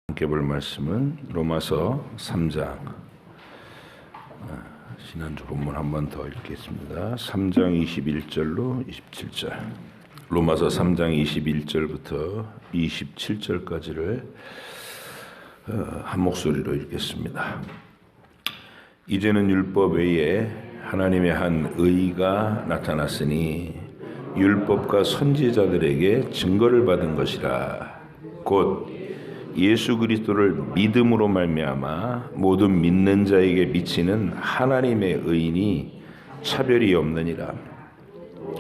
함께 볼 말씀은 로마서 3장. 지난주 본문 한 번 더 읽겠습니다. 3장 21절로 27절. 로마서 3장 21절부터 27절까지를 한 목소리로 읽겠습니다. 이제는 율법 외에 하나님의 한 의가 나타났으니 율법과 선지자들에게 증거를 받은 것이라. 곧 예수 그리스도를 믿음으로 말미암아 모든 믿는 자에게 미치는 하나님의 의인이 차별이 없느니라.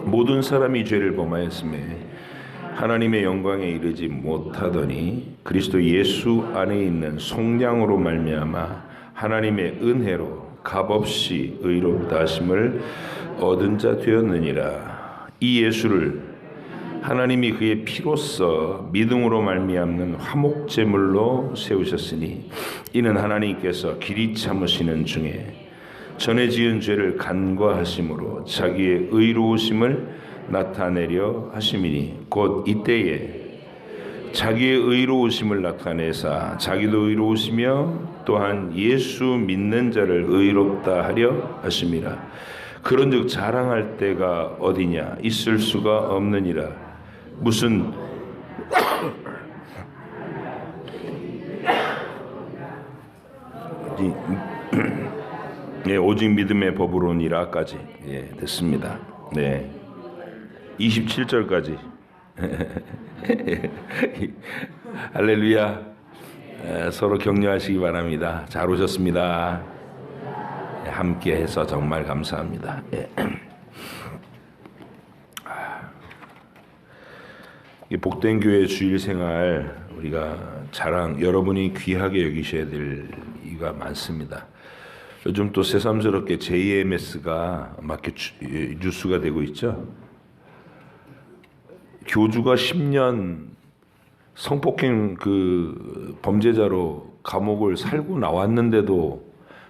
모든 사람이 죄를 범하였음에 하나님의 영광에 이르지 못하더니 그리스도 예수 안에 있는 속량으로 말미암아 하나님의 은혜로 값없이 의롭다 하심을 얻은 자 되었느니라. 이 예수를 하나님이 그의 피로써 믿음으로 말미암는 화목제물로 세우셨으니 이는 하나님께서 길이 참으시는 중에 전에 지은 죄를 간과하심으로 자기의 의로우심을 나타내려 하심이니 곧 이때에 자기의 의로우심을 나타내사 자기도 의로우시며 또한 예수 믿는 자를 의롭다 하려 하심이라. 그런즉 자랑할 때가 어디냐? 있을 수가 없느니라. 무슨 네, 오직 믿음의 법으로니라까지 됐습니다. 네, 27절까지 할렐루야. 서로 격려하시기 바랍니다. 잘 오셨습니다. 함께해서 정말 감사합니다. 복된 교회 주일 생활 우리가 여러분이 귀하게 여기셔야 될 이유가 많습니다. 요즘 또 새삼스럽게 JMS가 막 뉴스가 되고 있죠. 교주가 10년 성폭행 범죄자로 감옥을 살고 나왔는데도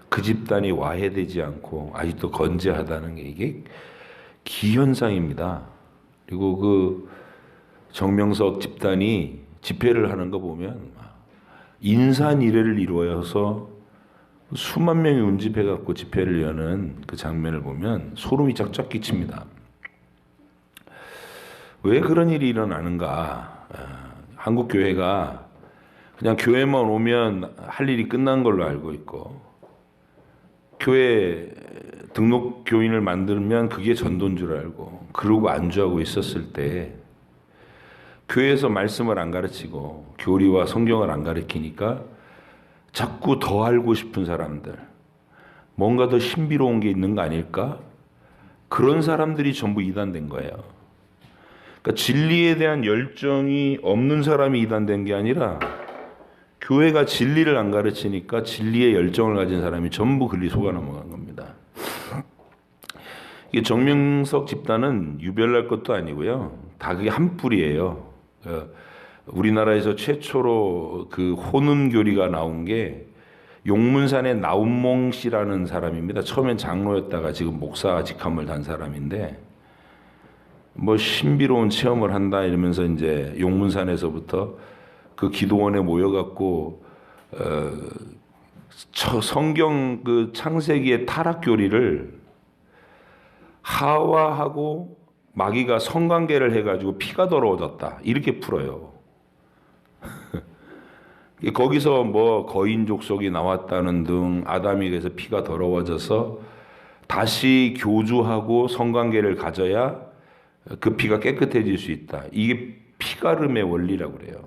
그 집단이 와해되지 않고 아직도 건재하다는 게 이게 기현상입니다. 그리고 정명석 집단이 집회를 하는 거 보면 인산이례를 이루어서 수만 명이 운집해갖고 집회를 여는 그 장면을 보면 소름이 쫙쫙 끼칩니다. 왜 그런 일이 일어나는가? 한국 교회가 그냥 교회만 오면 할 일이 끝난 걸로 알고 있고, 교회 등록 교인을 만들면 그게 전도인 줄 알고 그러고 안주하고 있었을 때 교회에서 말씀을 안 가르치고 교리와 성경을 안 가르치니까 자꾸 더 알고 싶은 사람들, 뭔가 더 신비로운 게 있는 거 아닐까? 그런 사람들이 전부 이단된 거예요. 그러니까 진리에 대한 열정이 없는 사람이 이단된 게 아니라 교회가 진리를 안 가르치니까 진리에 열정을 가진 사람이 전부 글리 속아 넘어간 겁니다. 이게 정명석 집단은 유별날 것도 아니고요. 다 그게 한 뿌리예요. 우리나라에서 최초로 혼음교리가 나온 게 용문산의 나운몽 씨라는 사람입니다. 처음엔 장로였다가 지금 목사 직함을 단 사람인데, 신비로운 체험을 한다 이러면서 이제 용문산에서부터 그 기도원에 모여갖고 성경 창세기의 타락교리를 하와하고 마귀가 성관계를 해가지고 피가 더러워졌다 이렇게 풀어요. 거기서 거인 족속이 나왔다는 등 아담이 그래서 피가 더러워져서 다시 교주하고 성관계를 가져야 그 피가 깨끗해질 수 있다. 이게 피가름의 원리라고 그래요.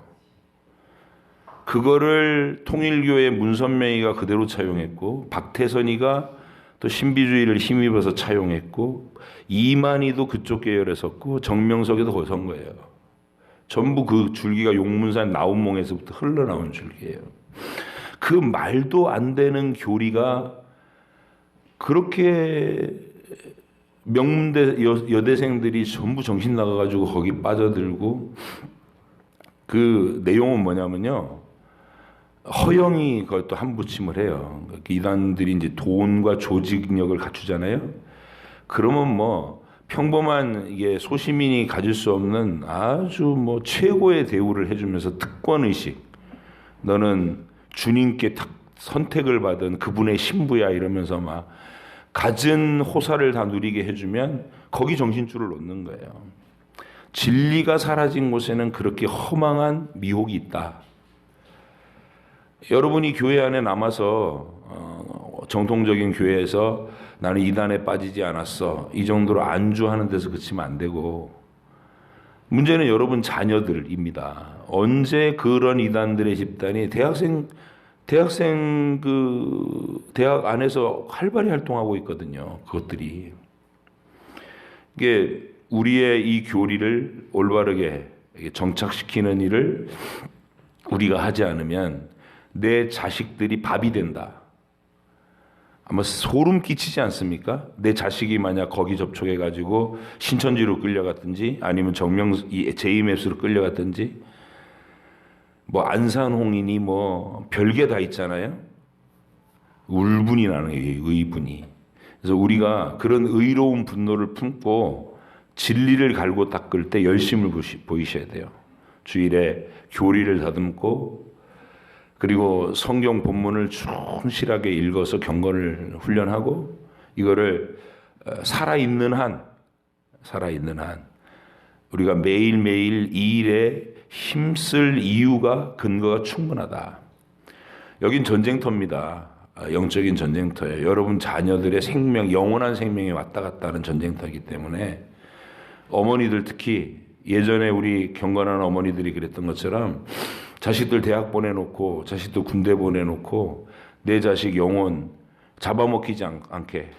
그거를 통일교의 문선명이가 그대로 차용했고, 박태선이가 또 신비주의를 힘입어서 차용했고, 이만희도 그쪽 계열에 섰고, 정명석이도 거기 선 거예요. 전부 그 줄기가 용문산 나운몽에서부터 흘러나온 줄기예요. 그 말도 안 되는 교리가 그렇게 명문대 여대생들이 전부 정신 나가가지고 거기 빠져들고, 그 내용은 뭐냐면요. 허영이 그것도 한부침을 해요. 이단들이 이제 돈과 조직력을 갖추잖아요. 그러면 평범한 이게 소시민이 가질 수 없는 아주 최고의 대우를 해주면서 특권의식, 너는 주님께 선택을 받은 그분의 신부야 이러면서 막 갖은 호사를 다 누리게 해주면 거기 정신줄을 놓는 거예요. 진리가 사라진 곳에는 그렇게 허망한 미혹이 있다. 여러분이 교회 안에 남아서 정통적인 교회에서 나는 이단에 빠지지 않았어 이 정도로 안주하는 데서 그치면 안 되고, 문제는 여러분 자녀들입니다. 언제 그런 이단들의 집단이 대학 안에서 활발히 활동하고 있거든요. 그것들이. 이게 우리의 이 교리를 올바르게 정착시키는 일을 우리가 하지 않으면 내 자식들이 밥이 된다. 아마 소름 끼치지 않습니까? 내 자식이 만약 거기 접촉해가지고 신천지로 끌려갔든지 아니면 제이맵스로 끌려갔든지 뭐 안산홍이니 뭐 별게 다 있잖아요. 울분이 나는 거예요. 의분이. 그래서 우리가 그런 의로운 분노를 품고 진리를 갈고 닦을 때 열심을 보이셔야 돼요. 주일에 교리를 다듬고 그리고 성경 본문을 충실하게 읽어서 경건을 훈련하고 이거를 살아있는 한 우리가 매일매일 이 일에 힘쓸 이유가 근거가 충분하다. 여긴 전쟁터입니다. 영적인 전쟁터예요. 여러분 자녀들의 생명, 영원한 생명이 왔다 갔다 하는 전쟁터이기 때문에 어머니들 특히 예전에 우리 경건한 어머니들이 그랬던 것처럼 자식들 대학 보내놓고 자식들 군대 보내놓고 내 자식 영혼 잡아먹히지 않게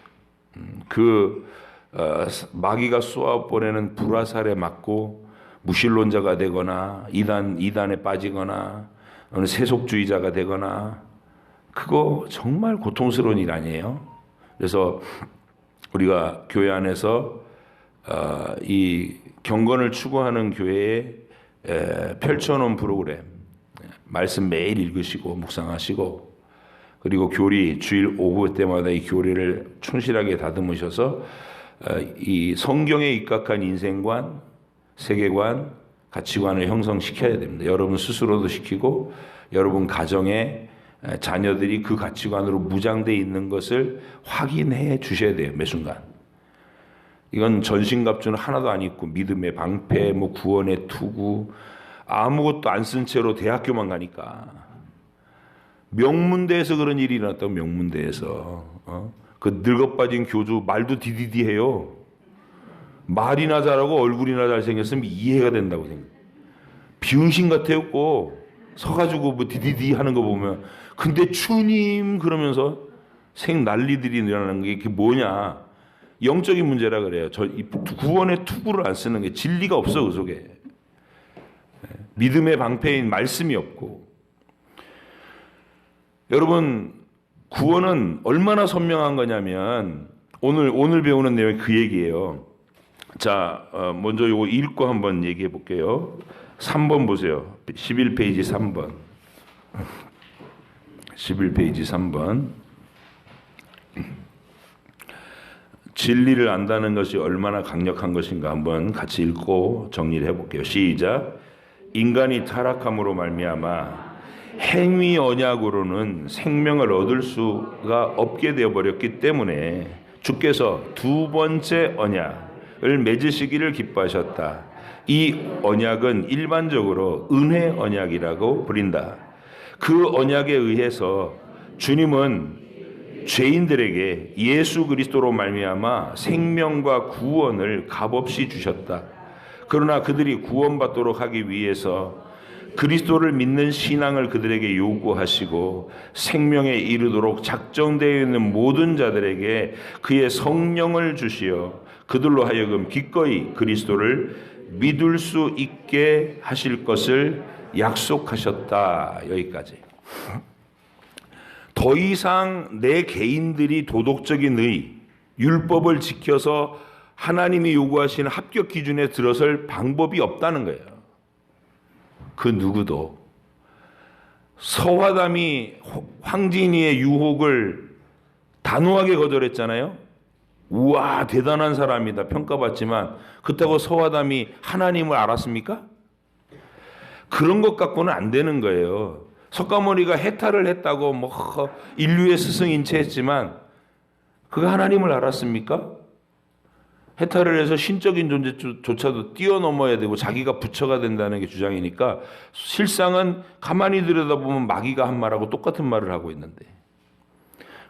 마귀가 쏘아보내는 불화살에 맞고 무신론자가 되거나 이단에 빠지거나 어느 세속주의자가 되거나 그거 정말 고통스러운 일 아니에요? 그래서 우리가 교회 안에서 이 경건을 추구하는 교회에 펼쳐놓은 프로그램 말씀 매일 읽으시고 묵상하시고 그리고 교리 주일 오후 때마다 이 교리를 충실하게 다듬으셔서 이 성경에 입각한 인생관, 세계관, 가치관을 형성시켜야 됩니다. 여러분 스스로도 시키고 여러분 가정에 자녀들이 그 가치관으로 무장되어 있는 것을 확인해 주셔야 돼요. 매 순간. 이건 전신갑주는 하나도 안 입고 믿음의 방패, 뭐 구원의 투구 아무것도 안 쓴 채로 대학교만 가니까 명문대에서 그런 일이 일어났다고. 명문대에서 그 늙어빠진 교주 말도 디디디해요. 말이나 잘하고 얼굴이나 잘생겼으면 이해가 된다고 생각. 비응신 같았고 서가지고 뭐 디디디 하는 거 보면 근데 주님 그러면서 난리들이 일어나는 게 뭐냐. 영적인 문제라 그래요. 구원의 투구를 안 쓰는 게 진리가 없어 그 속에. 믿음의 방패인 말씀이 없고. 여러분 구원은 얼마나 선명한 거냐면 오늘 배우는 내용이 그 얘기예요. 자, 먼저 이거 읽고 한번 얘기해 볼게요. 3번 보세요. 11페이지 3번. 11페이지 3번. 진리를 안다는 것이 얼마나 강력한 것인가 한번 같이 읽고 정리를 해볼게요. 시작. 인간이 타락함으로 말미암아 행위 언약으로는 생명을 얻을 수가 없게 되어버렸기 때문에 주께서 두 번째 언약을 맺으시기를 기뻐하셨다. 이 언약은 일반적으로 은혜 언약이라고 부른다. 그 언약에 의해서 주님은 죄인들에게 예수 그리스도로 말미암아 생명과 구원을 값없이 주셨다. 그러나 그들이 구원받도록 하기 위해서 그리스도를 믿는 신앙을 그들에게 요구하시고 생명에 이르도록 작정되어 있는 모든 자들에게 그의 성령을 주시어 그들로 하여금 기꺼이 그리스도를 믿을 수 있게 하실 것을 약속하셨다. 여기까지. 더 이상 내 개인들이 도덕적인 의, 율법을 지켜서 하나님이 요구하시는 합격 기준에 들어설 방법이 없다는 거예요. 그 누구도. 서화담이 황진이의 유혹을 단호하게 거절했잖아요. 우와 대단한 사람이다 평가받지만 그렇다고 서화담이 하나님을 알았습니까? 그런 것 갖고는 안 되는 거예요. 석가모니가 해탈을 했다고 뭐 인류의 스승인체 했지만 그가 하나님을 알았습니까? 해탈을 해서 신적인 존재조차도 뛰어넘어야 되고 자기가 부처가 된다는 게 주장이니까 실상은 가만히 들여다보면 마귀가 한 말하고 똑같은 말을 하고 있는데,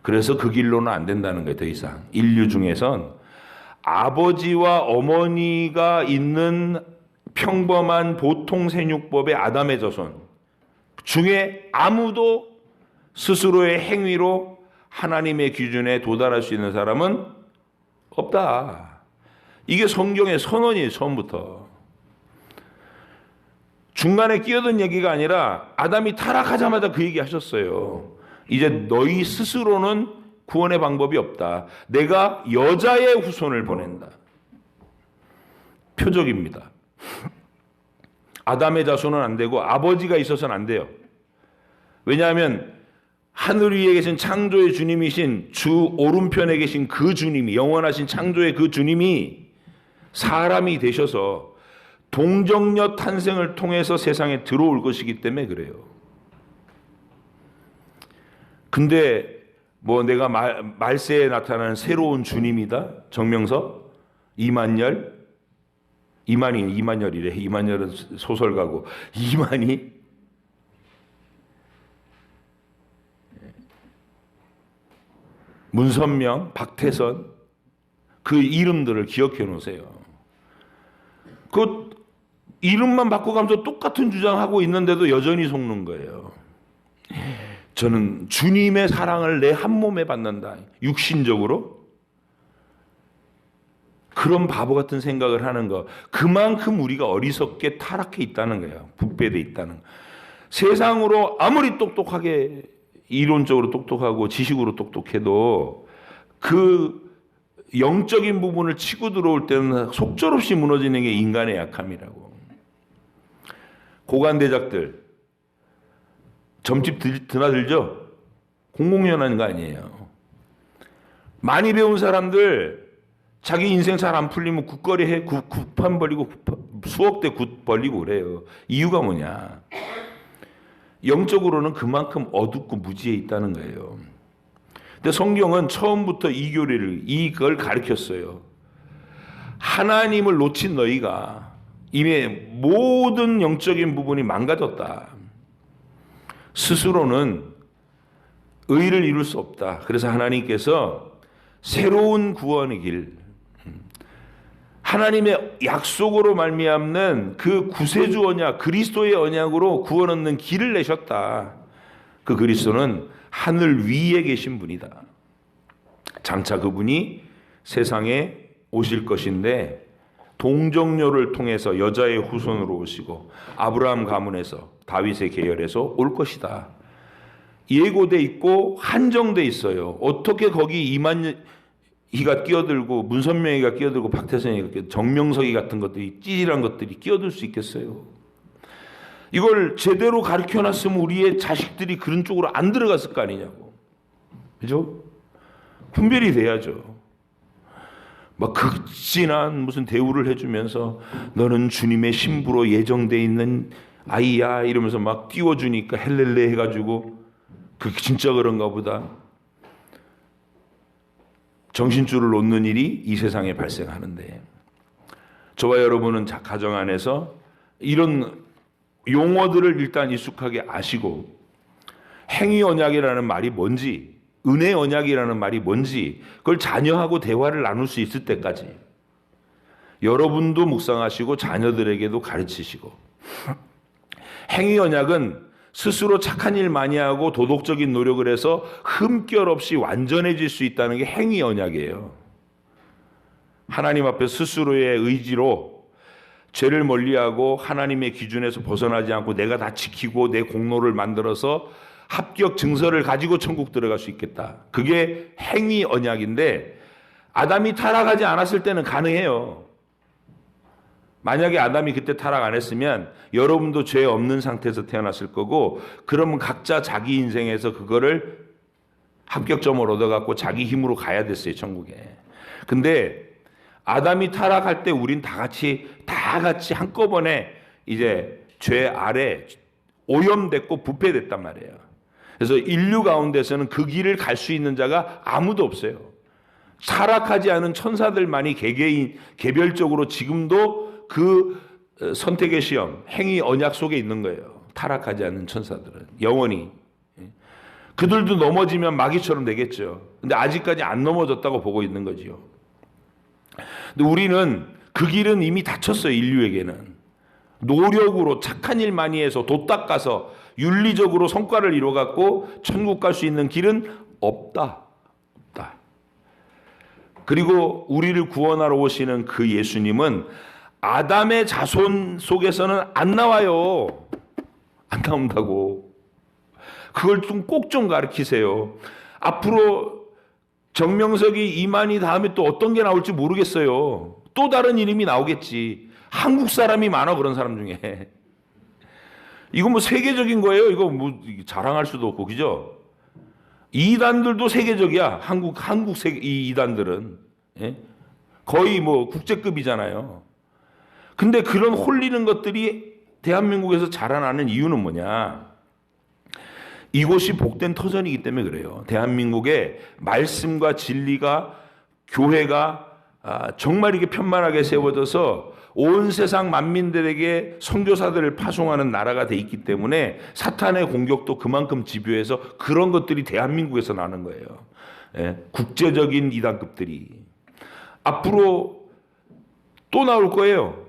그래서 그 길로는 안 된다는 거예요. 더 이상 인류 중에선 아버지와 어머니가 있는 평범한 보통 생육법의 아담의 자손 중에 아무도 스스로의 행위로 하나님의 기준에 도달할 수 있는 사람은 없다. 이게 성경의 선언이에요. 처음부터. 중간에 끼어든 얘기가 아니라 아담이 타락하자마자 그 얘기 하셨어요. 이제 너희 스스로는 구원의 방법이 없다. 내가 여자의 후손을 보낸다. 표적입니다. 아담의 자손은 안 되고 아버지가 있어서는 안 돼요. 왜냐하면 하늘 위에 계신 창조의 주님이신 주 오른편에 계신 그 주님이, 영원하신 창조의 그 주님이 사람이 되셔서 동정녀 탄생을 통해서 세상에 들어올 것이기 때문에 그래요. 근데 뭐 내가 말세에 나타나는 새로운 주님이다? 정명서? 이만열이래. 이만열은 소설가고 이만희? 문선명, 박태선, 그 이름들을 기억해 놓으세요. 그 이름만 바꿔가면서 똑같은 주장하고 있는데도 여전히 속는 거예요. 저는 주님의 사랑을 내 한 몸에 받는다. 육신적으로? 그런 바보 같은 생각을 하는 거. 그만큼 우리가 어리석게 타락해 있다는 거예요. 부패돼 있다는 거. 세상으로 아무리 똑똑하게 이론적으로 똑똑하고 지식으로 똑똑해도 그 영적인 부분을 치고 들어올 때는 속절없이 무너지는 게 인간의 약함이라고. 고관대작들 점집 드나들죠? 공공연한 거 아니에요. 많이 배운 사람들 자기 인생 잘 안 풀리면 굿거리 해, 굿판 벌리고 수억 대 굿 벌리고 그래요. 이유가 뭐냐? 영적으로는 그만큼 어둡고 무지해 있다는 거예요. 근데 성경은 처음부터 이 교리를, 이걸 가르쳤어요. 하나님을 놓친 너희가 이미 모든 영적인 부분이 망가졌다. 스스로는 의를 이룰 수 없다. 그래서 하나님께서 새로운 구원의 길, 하나님의 약속으로 말미암는 그 구세주 언약, 그리스도의 언약으로 구원 얻는 길을 내셨다. 그 그리스도는 하늘 위에 계신 분이다. 장차 그분이 세상에 오실 것인데 동정녀를 통해서 여자의 후손으로 오시고 아브라함 가문에서 다윗의 계열에서 올 것이다. 예고돼 있고 한정돼 있어요. 어떻게 거기 이만희가 끼어들고 문선명이가 끼어들고 박태선이가 끼어들고 정명석이 같은 것들이 찌질한 것들이 끼어들 수 있겠어요? 이걸 제대로 가르쳐놨으면 우리의 자식들이 그런 쪽으로 안 들어갔을 거 아니냐고. 그죠? 분별이 돼야죠. 막 극진한 무슨 대우를 해주면서 너는 주님의 신부로 예정돼 있는 아이야 이러면서 막 띄워주니까 헬렐레 해가지고 그 진짜 그런가 보다. 정신줄을 놓는 일이 이 세상에 발생하는데 저와 여러분은 가정 안에서 이런 용어들을 일단 익숙하게 아시고 행위 언약이라는 말이 뭔지, 은혜 언약이라는 말이 뭔지 그걸 자녀하고 대화를 나눌 수 있을 때까지 여러분도 묵상하시고 자녀들에게도 가르치시고. 행위 언약은 스스로 착한 일 많이 하고 도덕적인 노력을 해서 흠결 없이 완전해질 수 있다는 게 행위 언약이에요. 하나님 앞에 스스로의 의지로 죄를 멀리하고 하나님의 기준에서 벗어나지 않고 내가 다 지키고 내 공로를 만들어서 합격 증서를 가지고 천국 들어갈 수 있겠다. 그게 행위 언약인데 아담이 타락하지 않았을 때는 가능해요. 만약에 아담이 그때 타락 안 했으면 여러분도 죄 없는 상태에서 태어났을 거고 그러면 각자 자기 인생에서 그거를 합격점을 얻어갖고 자기 힘으로 가야 됐어요. 천국에. 근데 아담이 타락할 때 우린 다 같이 한꺼번에 이제 죄 아래 오염됐고 부패됐단 말이에요. 그래서 인류 가운데서는 그 길을 갈 수 있는 자가 아무도 없어요. 타락하지 않은 천사들만이 개개인 개별적으로 지금도 그 선택의 시험, 행위 언약 속에 있는 거예요. 타락하지 않은 천사들은 영원히. 그들도 넘어지면 마귀처럼 되겠죠. 근데 아직까지 안 넘어졌다고 보고 있는 거지요. 근데 우리는 그 길은 이미 닫혔어요. 인류에게는. 노력으로 착한 일 많이 해서 도 닦아서 윤리적으로 성과를 이뤄갖고 천국 갈 수 있는 길은 없다. 없다. 그리고 우리를 구원하러 오시는 그 예수님은 아담의 자손 속에서는 안 나와요. 안 나온다고. 그걸 좀 꼭 좀 가르치세요. 앞으로 정명석이 이만희 다음에 또 어떤 게 나올지 모르겠어요. 또 다른 이름이 나오겠지. 한국 사람이 많아, 그런 사람 중에. 이거 뭐 세계적인 거예요. 이거 뭐 자랑할 수도 없고, 그죠? 이단들도 세계적이야. 이 이단들은. 예? 거의 뭐 국제급이잖아요. 근데 그런 홀리는 것들이 대한민국에서 자라나는 이유는 뭐냐? 이곳이 복된 터전이기 때문에 그래요. 대한민국의 말씀과 진리가, 교회가 정말 이게 편만하게 세워져서 온 세상 만민들에게 선교사들을 파송하는 나라가 돼 있기 때문에 사탄의 공격도 그만큼 집요해서 그런 것들이 대한민국에서 나는 거예요. 예, 국제적인 이단급들이. 앞으로 또 나올 거예요.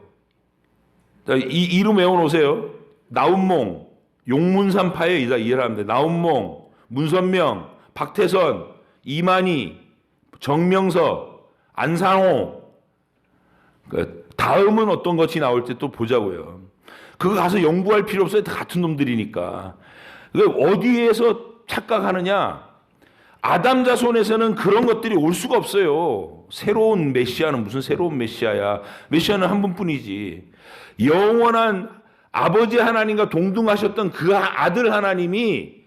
이 이름 외워놓으세요. 나운몽, 용문산파의 이해하는데 나운몽, 문선명, 박태선, 이만희, 정명석, 안상호. 다음은 어떤 것이 나올지 또 보자고요. 그거 가서 연구할 필요 없어요. 다 같은 놈들이니까. 어디에서 착각하느냐? 아담 자손에서는 그런 것들이 올 수가 없어요. 새로운 메시아는 무슨 새로운 메시아야. 메시아는 한 분뿐이지. 영원한 아버지 하나님과 동등하셨던 그 아들 하나님이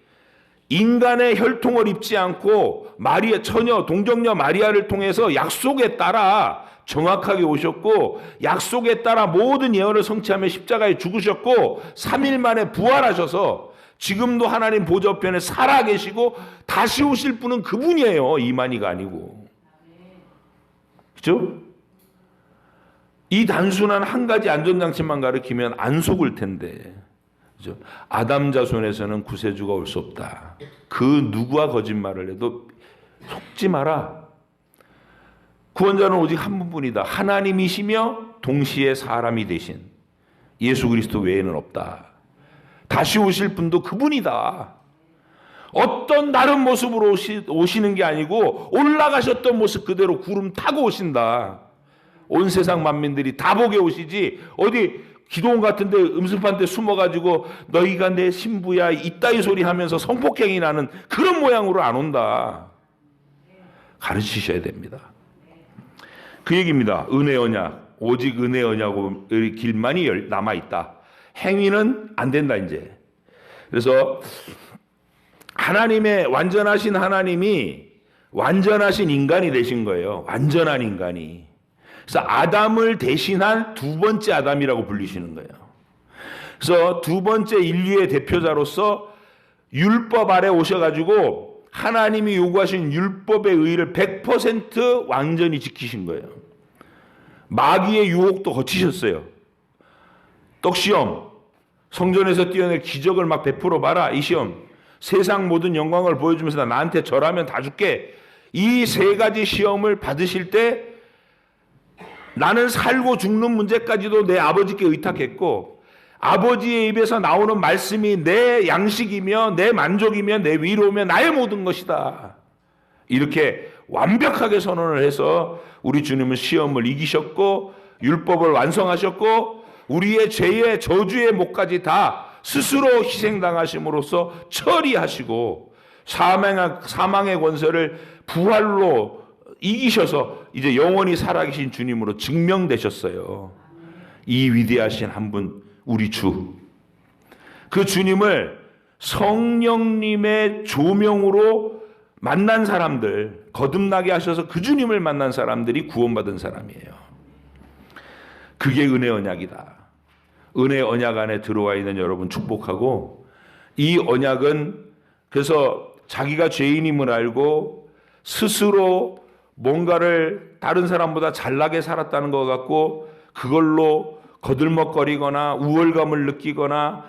인간의 혈통을 입지 않고 마리아, 처녀, 동정녀 마리아를 통해서 약속에 따라 정확하게 오셨고, 약속에 따라 모든 예언을 성취하며 십자가에 죽으셨고 3일 만에 부활하셔서 지금도 하나님 보좌편에 살아계시고 다시 오실 분은 그분이에요. 이만희가 아니고. 그렇죠? 이 단순한 한 가지 안전장치만 가르치면 안 속을 텐데. 그렇죠? 아담 자손에서는 구세주가 올 수 없다. 그 누구와 거짓말을 해도 속지 마라. 구원자는 오직 한 분뿐이다. 하나님이시며 동시에 사람이 되신 예수 그리스도 외에는 없다. 다시 오실 분도 그분이다. 어떤 다른 모습으로 오시는 게 아니고 올라가셨던 모습 그대로 구름 타고 오신다. 온 세상 만민들이 다 보게 오시지, 어디 기도원 같은데 음습한 데 숨어가지고 너희가 내 신부야 이따위 소리 하면서 성폭행이 나는 그런 모양으로 안 온다. 가르치셔야 됩니다. 그 얘기입니다. 은혜 언약, 오직 은혜 언약의 길만이 남아있다. 행위는 안 된다 이제. 그래서 하나님의 완전하신 하나님이 완전하신 인간이 되신 거예요. 완전한 인간이. 그래서 아담을 대신한 두 번째 아담이라고 불리시는 거예요. 그래서 두 번째 인류의 대표자로서 율법 아래 오셔가지고 하나님이 요구하신 율법의 의의를 100% 완전히 지키신 거예요. 마귀의 유혹도 거치셨어요. 떡시험, 성전에서 뛰어낼 기적을 막 베풀어 봐라. 이 시험, 세상 모든 영광을 보여주면서 나한테 절하면 다 줄게. 이 세 가지 시험을 받으실 때 나는 살고 죽는 문제까지도 내 아버지께 의탁했고, 아버지의 입에서 나오는 말씀이 내 양식이며 내 만족이며 내 위로며 나의 모든 것이다. 이렇게 완벽하게 선언을 해서 우리 주님은 시험을 이기셨고 율법을 완성하셨고 우리의 죄의 저주의 목까지 다 스스로 희생당하심으로써 처리하시고 사망의 권세를 부활로 이기셔서 이제 영원히 살아계신 주님으로 증명되셨어요. 이 위대하신 한 분, 우리 주. 그 주님을 성령님의 조명으로 만난 사람들, 거듭나게 하셔서 그 주님을 만난 사람들이 구원받은 사람이에요. 그게 은혜 언약이다. 은혜 언약 안에 들어와 있는 여러분 축복하고, 이 언약은 그래서 자기가 죄인임을 알고 스스로 뭔가를 다른 사람보다 잘나게 살았다는 것 같고 그걸로 거들먹거리거나 우월감을 느끼거나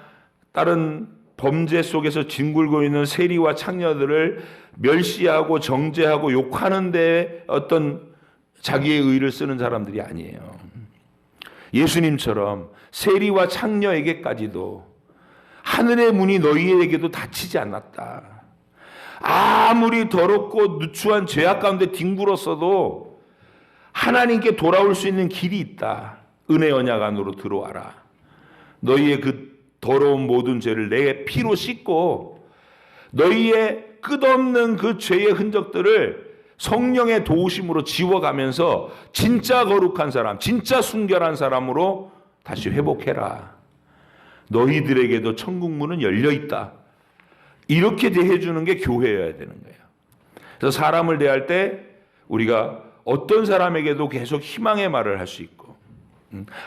다른 범죄 속에서 뒹굴고 있는 세리와 창녀들을 멸시하고 정죄하고 욕하는 데 어떤 자기의 의를 쓰는 사람들이 아니에요. 예수님처럼 세리와 창녀에게까지도 하늘의 문이 너희에게도 닫히지 않았다. 아무리 더럽고 누추한 죄악 가운데 뒹굴었어도 하나님께 돌아올 수 있는 길이 있다. 은혜 언약 안으로 들어와라. 너희의 그 더러운 모든 죄를 내 피로 씻고 너희의 끝없는 그 죄의 흔적들을 성령의 도우심으로 지워가면서 진짜 거룩한 사람, 진짜 순결한 사람으로 다시 회복해라. 너희들에게도 천국 문은 열려 있다. 이렇게 대해 주는 게 교회여야 되는 거예요. 그래서 사람을 대할 때 우리가 어떤 사람에게도 계속 희망의 말을 할 수 있고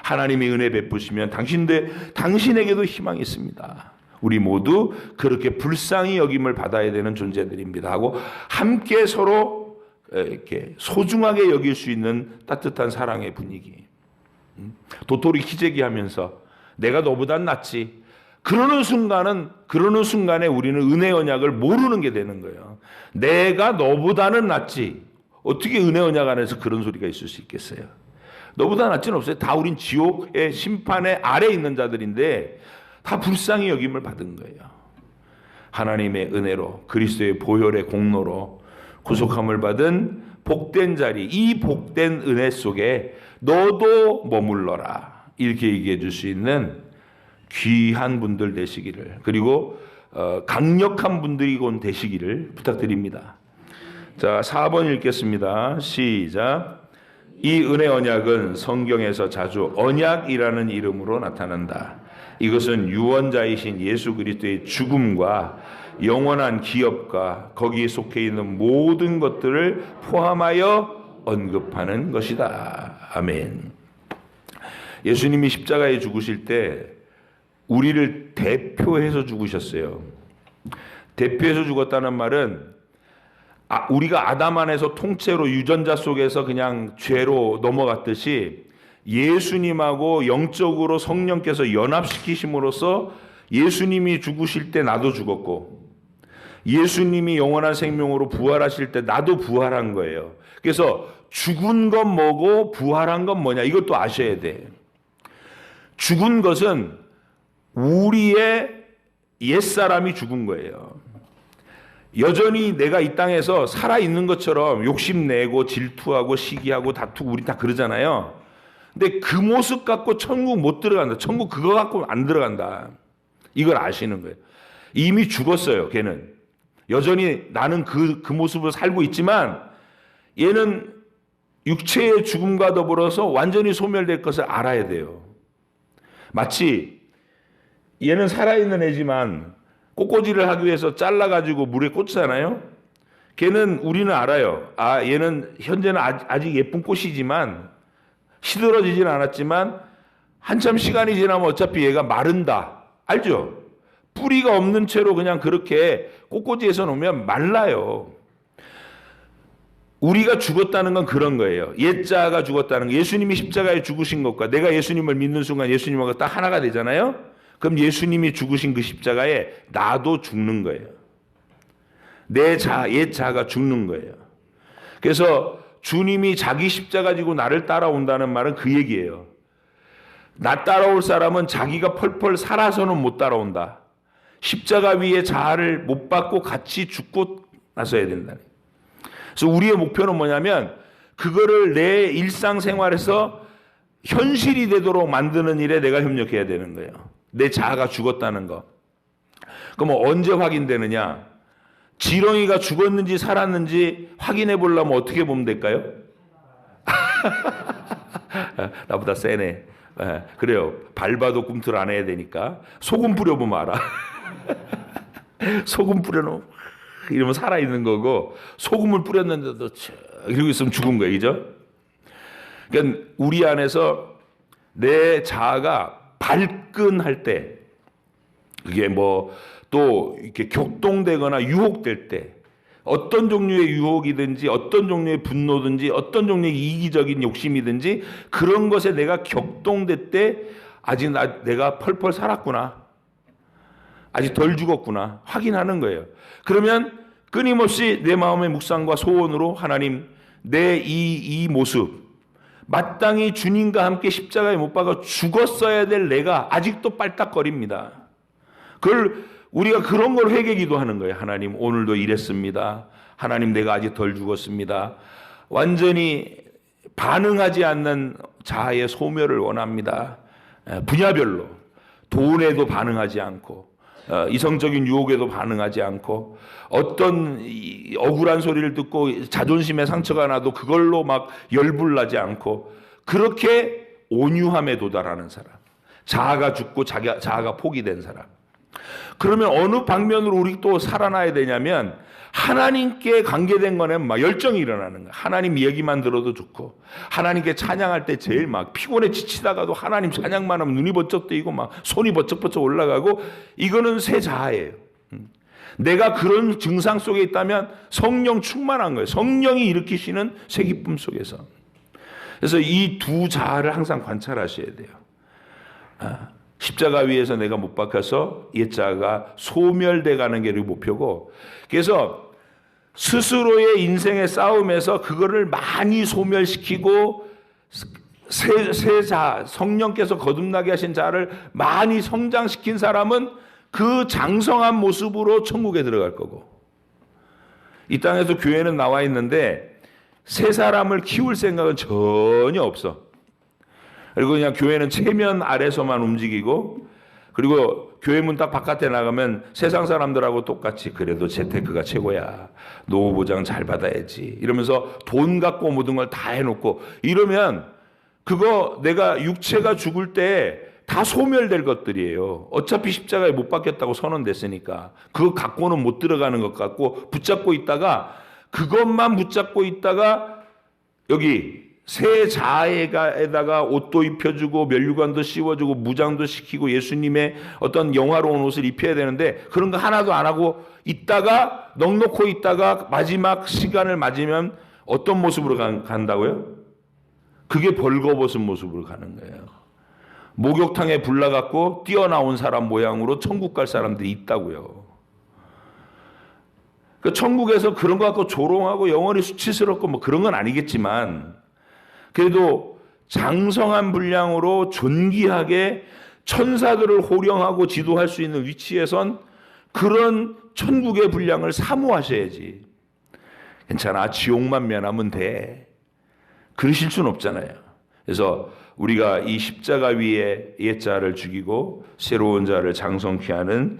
하나님이 은혜 베푸시면 당신에게도 희망이 있습니다. 우리 모두 그렇게 불쌍히 여김을 받아야 되는 존재들입니다 하고 함께 서로 이렇게 소중하게 여길 수 있는 따뜻한 사랑의 분위기. 도토리 키재기 하면서 내가 너보단 낫지. 그러는 순간에 우리는 은혜 언약을 모르는 게 되는 거예요. 내가 너보다는 낫지. 어떻게 은혜 언약 안에서 그런 소리가 있을 수 있겠어요? 너보다 낫지는 없어요. 다 우린 지옥의 심판의 아래 있는 자들인데 다 불쌍히 여김을 받은 거예요. 하나님의 은혜로 그리스도의 보혈의 공로로 구속함을 받은 복된 자리, 이 복된 은혜 속에 너도 머물러라. 이렇게 얘기해 줄 수 있는 귀한 분들 되시기를, 그리고 강력한 분들이 곧 되시기를 부탁드립니다. 자, 4번 읽겠습니다. 시작. 이 은혜 언약은 성경에서 자주 언약이라는 이름으로 나타난다. 이것은 유언자이신 예수 그리스도의 죽음과 영원한 기업과 거기에 속해 있는 모든 것들을 포함하여 언급하는 것이다. 아멘. 예수님이 십자가에 죽으실 때 우리를 대표해서 죽으셨어요. 대표해서 죽었다는 말은 우리가 아담 안에서 통째로 유전자 속에서 그냥 죄로 넘어갔듯이 예수님하고 영적으로 성령께서 연합시키심으로써 예수님이 죽으실 때 나도 죽었고 예수님이 영원한 생명으로 부활하실 때 나도 부활한 거예요. 그래서 죽은 건 뭐고 부활한 건 뭐냐, 이것도 아셔야 돼. 죽은 것은 우리의 옛사람이 죽은 거예요. 여전히 내가 이 땅에서 살아있는 것처럼 욕심내고 질투하고 시기하고 다투고 우리 다 그러잖아요. 근데 그 모습 갖고 천국 못 들어간다. 천국 그거 갖고 안 들어간다. 이걸 아시는 거예요. 이미 죽었어요. 걔는. 여전히 나는 그 모습을 살고 있지만 얘는 육체의 죽음과 더불어서 완전히 소멸될 것을 알아야 돼요. 마치 얘는 살아있는 애지만 꽃꽂이를 하기 위해서 잘라가지고 물에 꽂잖아요. 걔는 우리는 알아요. 얘는 현재는 아직 예쁜 꽃이지만 시들어지진 않았지만 한참 시간이 지나면 어차피 얘가 마른다. 알죠? 뿌리가 없는 채로 그냥 그렇게 꽃꽂이에서 놓으면 말라요. 우리가 죽었다는 건 그런 거예요. 옛자가 죽었다는 거. 예수님이 십자가에 죽으신 것과 내가 예수님을 믿는 순간 예수님하고 딱 하나가 되잖아요. 그럼 예수님이 죽으신 그 십자가에 나도 죽는 거예요. 옛자가 죽는 거예요. 그래서 주님이 자기 십자가 지고 나를 따라온다는 말은 그 얘기예요. 나 따라올 사람은 자기가 펄펄 살아서는 못 따라온다. 십자가 위에 자아를 못 받고 같이 죽고 나서야 된다. 그래서 우리의 목표는 뭐냐면 그거를 내 일상생활에서 현실이 되도록 만드는 일에 내가 협력해야 되는 거예요. 내 자아가 죽었다는 거. 그럼 언제 확인되느냐? 지렁이가 죽었는지 살았는지 확인해 보려면 어떻게 보면 될까요? 나보다 세네. 그래요. 밟아도 꿈틀 안 해야 되니까 소금 뿌려보면 알아. 소금 뿌려놓으면 이러면 살아있는 거고, 소금을 뿌렸는데도 이러고 있으면 죽은 거예요. 그죠? 그러니까 우리 안에서 내 자아가 발끈할 때, 그게 뭐 또 이렇게 격동되거나 유혹될 때 어떤 종류의 유혹이든지 어떤 종류의 분노든지 어떤 종류의 이기적인 욕심이든지 그런 것에 내가 격동될 때 아직 내가 펄펄 살았구나. 아직 덜 죽었구나. 확인하는 거예요. 그러면 끊임없이 내 마음의 묵상과 소원으로 하나님 내 이 모습 마땅히 주님과 함께 십자가에 못 박아 죽었어야 될 내가 아직도 빨딱거립니다. 그걸 우리가 그런 걸 회개기도 하는 거예요. 하나님 오늘도 이랬습니다. 하나님 내가 아직 덜 죽었습니다. 완전히 반응하지 않는 자아의 소멸을 원합니다. 분야별로 돈에도 반응하지 않고 이성적인 유혹에도 반응하지 않고 어떤 억울한 소리를 듣고 자존심에 상처가 나도 그걸로 막 열불나지 않고 그렇게 온유함에 도달하는 사람, 자아가 죽고 자아가 포기된 사람. 그러면 어느 방면으로 우리 또 살아나야 되냐면 하나님께 관계된 거는 막 열정이 일어나는 거야. 하나님 얘기만 들어도 좋고 하나님께 찬양할 때 제일 막 피곤해 지치다가도 하나님 찬양만 하면 눈이 번쩍 뜨이고 막 손이 번쩍번쩍 올라가고 이거는 새 자아예요. 내가 그런 증상 속에 있다면 성령 충만한 거예요. 성령이 일으키시는 새 기쁨 속에서. 그래서 이 두 자아를 항상 관찰하셔야 돼요. 십자가 위에서 내가 못 박혀서 옛 자아가 소멸돼 가는 게 목표고, 그래서 스스로의 인생의 싸움에서 그거를 많이 소멸시키고 새 자아, 성령께서 거듭나게 하신 자아를 많이 성장시킨 사람은 그 장성한 모습으로 천국에 들어갈 거고, 이 땅에서 교회는 나와 있는데 새 사람을 키울 생각은 전혀 없어. 그리고 그냥 교회는 체면 아래서만 움직이고, 그리고 교회 문 딱 바깥에 나가면 세상 사람들하고 똑같이 그래도 재테크가 최고야, 노후 보장 잘 받아야지 이러면서 돈 갖고 모든 걸 다 해놓고 이러면 그거 내가 육체가 죽을 때 다 소멸될 것들이에요. 어차피 십자가에 못 박혔다고 선언됐으니까 그거 갖고는 못 들어가는 것 같고 붙잡고 있다가, 그것만 붙잡고 있다가 여기 새 자아에다가 옷도 입혀주고 면류관도 씌워주고 무장도 시키고 예수님의 어떤 영화로운 옷을 입혀야 되는데 그런 거 하나도 안 하고 있다가 넋놓고 있다가 마지막 시간을 맞으면 어떤 모습으로 간다고요? 그게 벌거벗은 모습으로 가는 거예요. 목욕탕에 불나갖고 뛰어나온 사람 모양으로 천국 갈 사람들이 있다고요. 그 천국에서 그런 거 갖고 조롱하고 영원히 수치스럽고 뭐 그런 건 아니겠지만 그래도 장성한 분량으로 존귀하게 천사들을 호령하고 지도할 수 있는 위치에선 그런 천국의 분량을 사모하셔야지. 괜찮아, 지옥만 면하면 돼, 그러실 수는 없잖아요. 그래서 우리가 이 십자가 위에 옛 자를 죽이고 새로운 자를 장성케 하는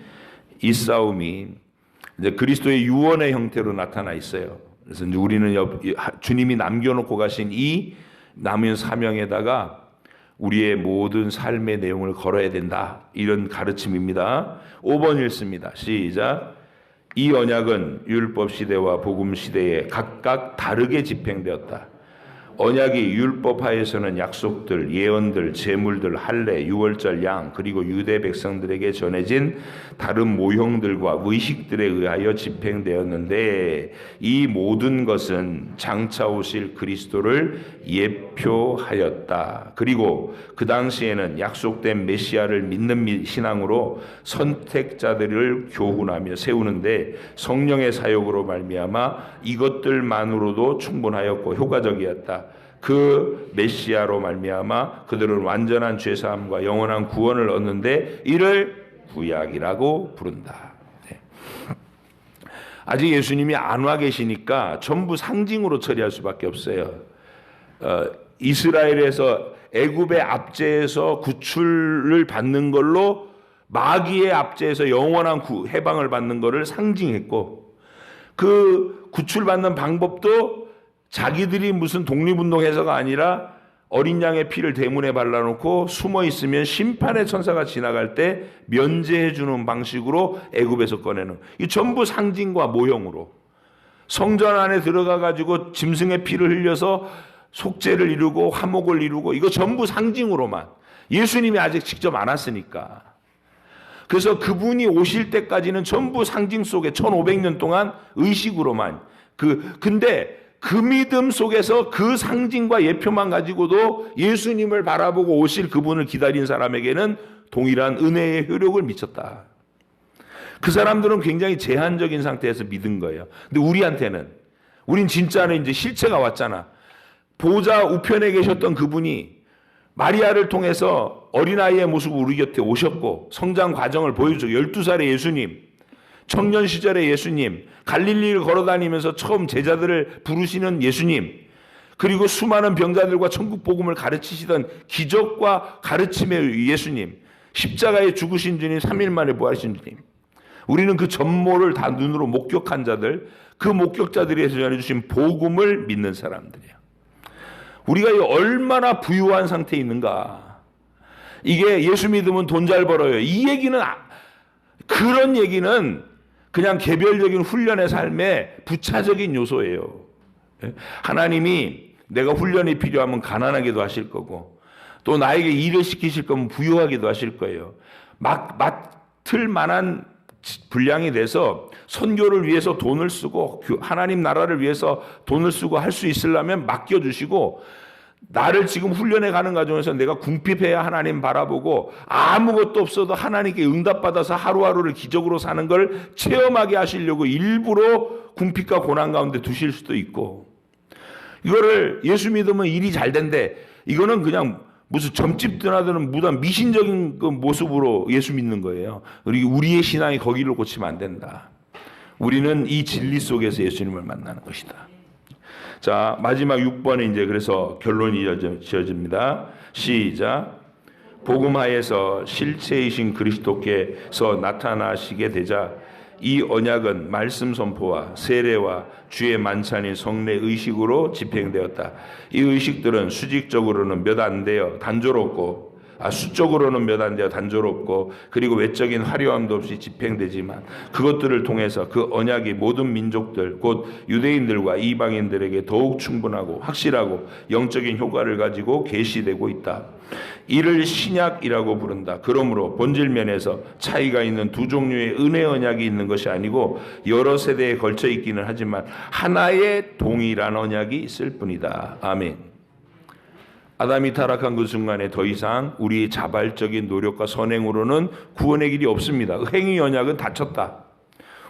이 싸움이 이제 그리스도의 유언의 형태로 나타나 있어요. 그래서 이제 우리는 주님이 남겨놓고 가신 이 남은 사명에다가 우리의 모든 삶의 내용을 걸어야 된다, 이런 가르침입니다. 5번 읽습니다. 시작. 이 언약은 율법 시대와 복음 시대에 각각 다르게 집행되었다. 언약이 율법 하에서는 약속들, 예언들, 제물들, 할례, 유월절, 양, 그리고 유대 백성들에게 전해진 다른 모형들과 의식들에 의하여 집행되었는데 이 모든 것은 장차 오실 그리스도를 예표하였다. 그리고 그 당시에는 약속된 메시아를 믿는 신앙으로 선택자들을 교훈하며 세우는데 성령의 사역으로 말미암아 이것들만으로도 충분하였고 효과적이었다. 그 메시아로 말미암아 그들은 완전한 죄사함과 영원한 구원을 얻는데 이를 구약이라고 부른다. 네. 아직 예수님이 안 와 계시니까 전부 상징으로 처리할 수밖에 없어요. 이스라엘에서 애굽의 압제에서 구출을 받는 걸로 마귀의 압제에서 영원한 해방을 받는 것을 상징했고, 그 구출받는 방법도 자기들이 무슨 독립운동해서가 아니라 어린 양의 피를 대문에 발라놓고 숨어 있으면 심판의 천사가 지나갈 때 면제해 주는 방식으로 애굽에서 꺼내는, 이 전부 상징과 모형으로 성전 안에 들어가 가지고 짐승의 피를 흘려서 속죄를 이루고 화목을 이루고, 이거 전부 상징으로만. 예수님이 아직 직접 안 왔으니까. 그래서 그분이 오실 때까지는 전부 상징 속에 1500년 동안 의식으로만 근데 그 믿음 속에서 그 상징과 예표만 가지고도 예수님을 바라보고 오실 그분을 기다린 사람에게는 동일한 은혜의 효력을 미쳤다. 그 사람들은 굉장히 제한적인 상태에서 믿은 거예요. 근데 우린 진짜는 이제 실체가 왔잖아. 보좌 우편에 계셨던 그분이 마리아를 통해서 어린아이의 모습으로 우리 곁에 오셨고 성장 과정을 보여주고 12살의 예수님, 청년 시절의 예수님, 갈릴리를 걸어다니면서 처음 제자들을 부르시는 예수님, 그리고 수많은 병자들과 천국 복음을 가르치시던 기적과 가르침의 예수님, 십자가에 죽으신 주님, 3일 만에 부활하신 주님. 우리는 그 전모를 다 눈으로 목격한 자들, 그 목격자들에서 전해주신 복음을 믿는 사람들이에요. 우리가 얼마나 부유한 상태에 있는가. 이게 예수 믿으면 돈 잘 벌어요. 이 얘기는, 그런 얘기는 그냥 개별적인 훈련의 삶의 부차적인 요소예요. 하나님이 내가 훈련이 필요하면 가난하게도 하실 거고, 또 나에게 일을 시키실 거면 부유하게도 하실 거예요. 맡을 만한 분량이 돼서 선교를 위해서 돈을 쓰고 하나님 나라를 위해서 돈을 쓰고 할 수 있으려면 맡겨주시고, 나를 지금 훈련해 가는 과정에서 내가 궁핍해야 하나님 바라보고 아무것도 없어도 하나님께 응답받아서 하루하루를 기적으로 사는 걸 체험하게 하시려고 일부러 궁핍과 고난 가운데 두실 수도 있고, 이거를 예수 믿으면 일이 잘 된대, 이거는 그냥 무슨 점집 드나드는 무단 미신적인 그 모습으로 예수 믿는 거예요. 그리고 우리의 신앙이 거기를 고치면 안 된다. 우리는 이 진리 속에서 예수님을 만나는 것이다. 자, 마지막 6번에 이제 그래서 결론이 지어집니다. 시작. 복음하에서 실체이신 그리스도께서 나타나시게 되자 이 언약은 말씀 선포와 세례와 주의 만찬인 성례 의식으로 집행되었다. 이 의식들은 수직적으로는 몇 안 되어 단조롭고 수적으로는 몇 안 되어 단조롭고 그리고 외적인 화려함도 없이 집행되지만 그것들을 통해서 그 언약이 모든 민족들 곧 유대인들과 이방인들에게 더욱 충분하고 확실하고 영적인 효과를 가지고 계시되고 있다. 이를 신약이라고 부른다. 그러므로 본질 면에서 차이가 있는 두 종류의 은혜 언약이 있는 것이 아니고 여러 세대에 걸쳐 있기는 하지만 하나의 동일한 언약이 있을 뿐이다. 아멘. 아담이 타락한 그 순간에 더 이상 우리의 자발적인 노력과 선행으로는 구원의 길이 없습니다. 행위 언약은 닫혔다.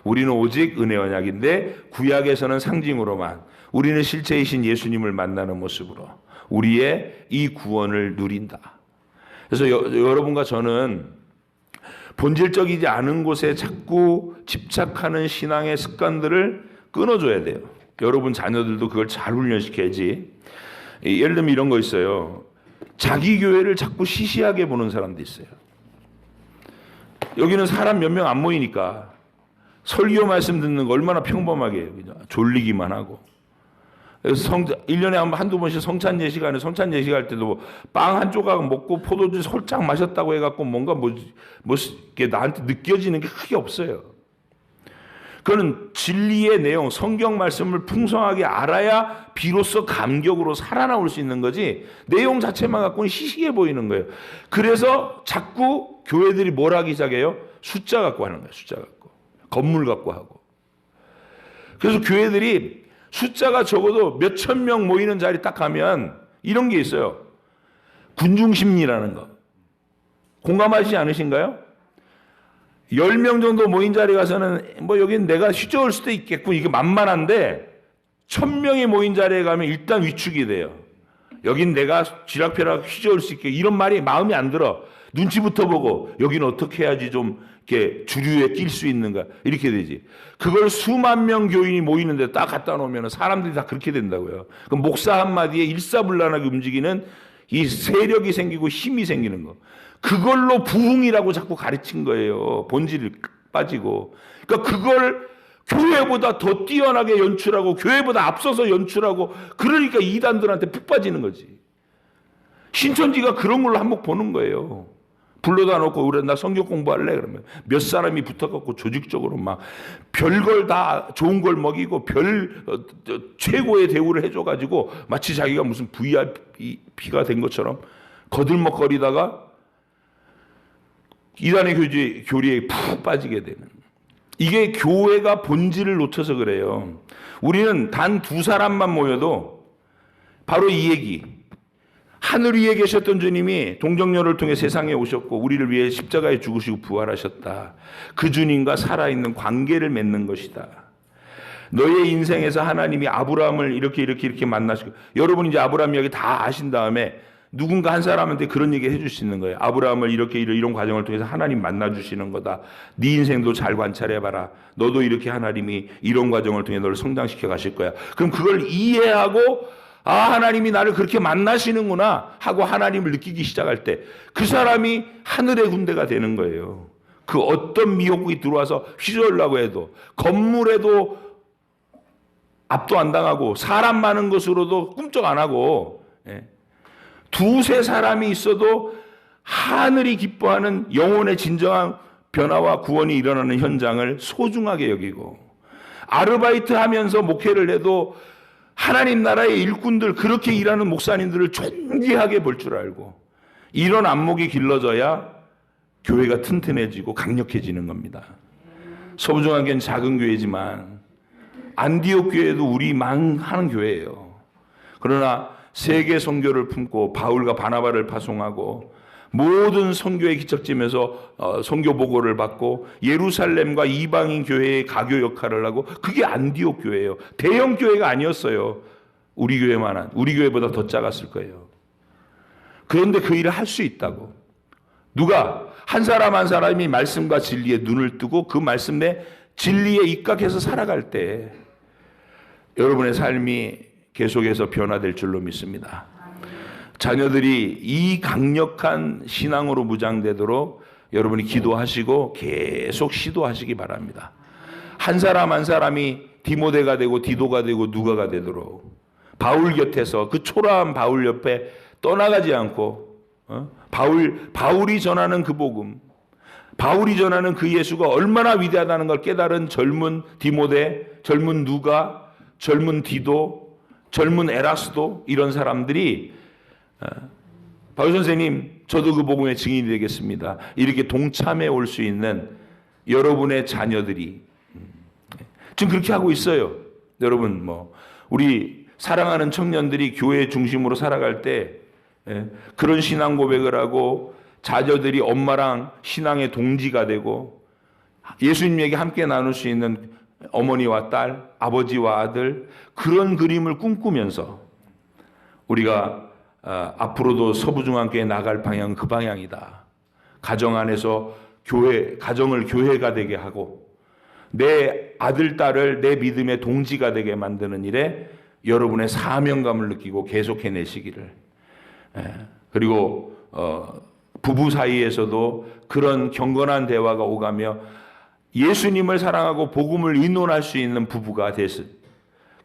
우리는 오직 은혜 언약인데 구약에서는 상징으로만, 우리는 실체이신 예수님을 만나는 모습으로 우리의 이 구원을 누린다. 그래서 여러분과 저는 본질적이지 않은 곳에 자꾸 집착하는 신앙의 습관들을 끊어줘야 돼요. 여러분 자녀들도 그걸 잘 훈련시켜야지. 예를 들면 이런 거 있어요. 자기 교회를 자꾸 시시하게 보는 사람도 있어요. 여기는 사람 몇 명 안 모이니까 설교 말씀 듣는 거 얼마나 평범하게 해요. 그냥 졸리기만 하고. 그래서 1년에 한두 번씩 성찬 예식하는 성찬 예식할 때도 빵 한 조각 먹고 포도주 홀짝 마셨다고 해갖고 뭔가 이게 나한테 느껴지는 게 크게 없어요. 그거는 진리의 내용, 성경 말씀을 풍성하게 알아야 비로소 감격으로 살아나올 수 있는 거지, 내용 자체만 갖고는 시시해 보이는 거예요. 그래서 자꾸 교회들이 뭘 하기 시작해요? 숫자 갖고 하는 거예요. 숫자 갖고. 건물 갖고 하고. 그래서 교회들이 숫자가 적어도 몇천 명 모이는 자리 딱 가면 이런 게 있어요. 군중심리라는 거. 공감하시지 않으신가요? 10명 정도 모인 자리 가서는 여긴 내가 휘저을 수도 있겠고 이게 만만한데 1000명이 모인 자리에 가면 일단 위축이 돼요. 여긴 내가 쥐락펴락 휘저을 수 있게, 이런 말이 마음에 안 들어. 눈치부터 보고 여기는 어떻게 해야지 좀 이렇게 주류에 낄 수 있는가, 이렇게 되지. 그걸 수만 명 교인이 모이는데 딱 갖다 놓으면 사람들이 다 그렇게 된다고요. 그럼 목사 한마디에 일사불란하게 움직이는 이 세력이 생기고 힘이 생기는 거. 그걸로 부흥이라고 자꾸 가르친 거예요. 본질이 빠지고. 그러니까 그걸 교회보다 더 뛰어나게 연출하고 교회보다 앞서서 연출하고, 그러니까 이단들한테 푹 빠지는 거지. 신천지가 그런 걸로 한몫 보는 거예요. 불러다 놓고 그래 나 성경 공부할래 그러면 몇 사람이 붙어갖고 조직적으로 막 별걸 다 좋은 걸 먹이고 최고의 대우를 해줘가지고 마치 자기가 무슨 VIP가 된 것처럼 거들먹거리다가 이단의 교리에 푹 빠지게 되는. 이게 교회가 본질을 놓쳐서 그래요. 우리는 단 두 사람만 모여도 바로 이 얘기. 하늘 위에 계셨던 주님이 동정녀를 통해 세상에 오셨고 우리를 위해 십자가에 죽으시고 부활하셨다. 그 주님과 살아있는 관계를 맺는 것이다. 너의 인생에서 하나님이 아브라함을 이렇게 만나시고, 여러분 이제 아브라함 이야기 다 아신 다음에 누군가 한 사람한테 그런 얘기 해줄 수 있는 거예요. 아브라함을 이런 과정을 통해서 하나님 만나주시는 거다. 네 인생도 잘 관찰해봐라. 너도 이렇게 하나님이 이런 과정을 통해 너를 성장시켜 가실 거야. 그럼 그걸 이해하고 하나님이 나를 그렇게 만나시는구나 하고 하나님을 느끼기 시작할 때 그 사람이 하늘의 군대가 되는 거예요. 그 어떤 미혹이 들어와서 휘저으려고 해도, 건물에도 압도 안 당하고 사람 많은 것으로도 꿈쩍 안 하고, 두세 사람이 있어도 하늘이 기뻐하는 영혼의 진정한 변화와 구원이 일어나는 현장을 소중하게 여기고, 아르바이트 하면서 목회를 해도 하나님 나라의 일꾼들, 그렇게 일하는 목사님들을 존귀하게 볼 줄 알고, 이런 안목이 길러져야 교회가 튼튼해지고 강력해지는 겁니다. 서부중앙교회는 작은 교회지만 안디옥 교회도 우리만 하는 교회예요. 그러나 세계 선교를 품고 바울과 바나바를 파송하고 모든 선교의 기척점에서 선교 보고를 받고 예루살렘과 이방인 교회의 가교 역할을 하고, 그게 안디옥 교회예요. 대형 교회가 아니었어요. 우리 교회만한, 우리 교회보다 더 작았을 거예요. 그런데 그 일을 할 수 있다고. 누가? 한 사람 한 사람이 말씀과 진리에 눈을 뜨고 그 말씀의 진리에 입각해서 살아갈 때 여러분의 삶이 계속해서 변화될 줄로 믿습니다. 자녀들이 이 강력한 신앙으로 무장되도록 여러분이 기도하시고 계속 시도하시기 바랍니다. 한 사람 한 사람이 디모데가 되고 디도가 되고 누가가 되도록 바울 곁에서, 그 초라한 바울 옆에 떠나가지 않고, 바울이 전하는 그 복음, 바울이 전하는 그 예수가 얼마나 위대하다는 걸 깨달은 젊은 디모데, 젊은 누가, 젊은 디도, 젊은 에라스도, 이런 사람들이 바울 선생님, 저도 그 복음의 증인이 되겠습니다. 이렇게 동참해 올 수 있는 여러분의 자녀들이 지금 그렇게 하고 있어요. 여러분, 우리 사랑하는 청년들이 교회 중심으로 살아갈 때 그런 신앙 고백을 하고 자녀들이 엄마랑 신앙의 동지가 되고 예수님에게 함께 나눌 수 있는 어머니와 딸, 아버지와 아들, 그런 그림을 꿈꾸면서 우리가 앞으로도 서부중앙교회 나갈 방향은 그 방향이다. 가정 안에서 가정을 교회가 되게 하고 내 아들, 딸을 내 믿음의 동지가 되게 만드는 일에 여러분의 사명감을 느끼고 계속해내시기를. 그리고 부부 사이에서도 그런 경건한 대화가 오가며 예수님을 사랑하고 복음을 의논할 수 있는 부부가 돼서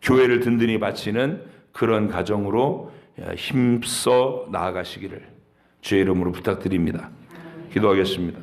교회를 든든히 바치는 그런 가정으로 힘써 나아가시기를 주의 이름으로 부탁드립니다. 기도하겠습니다.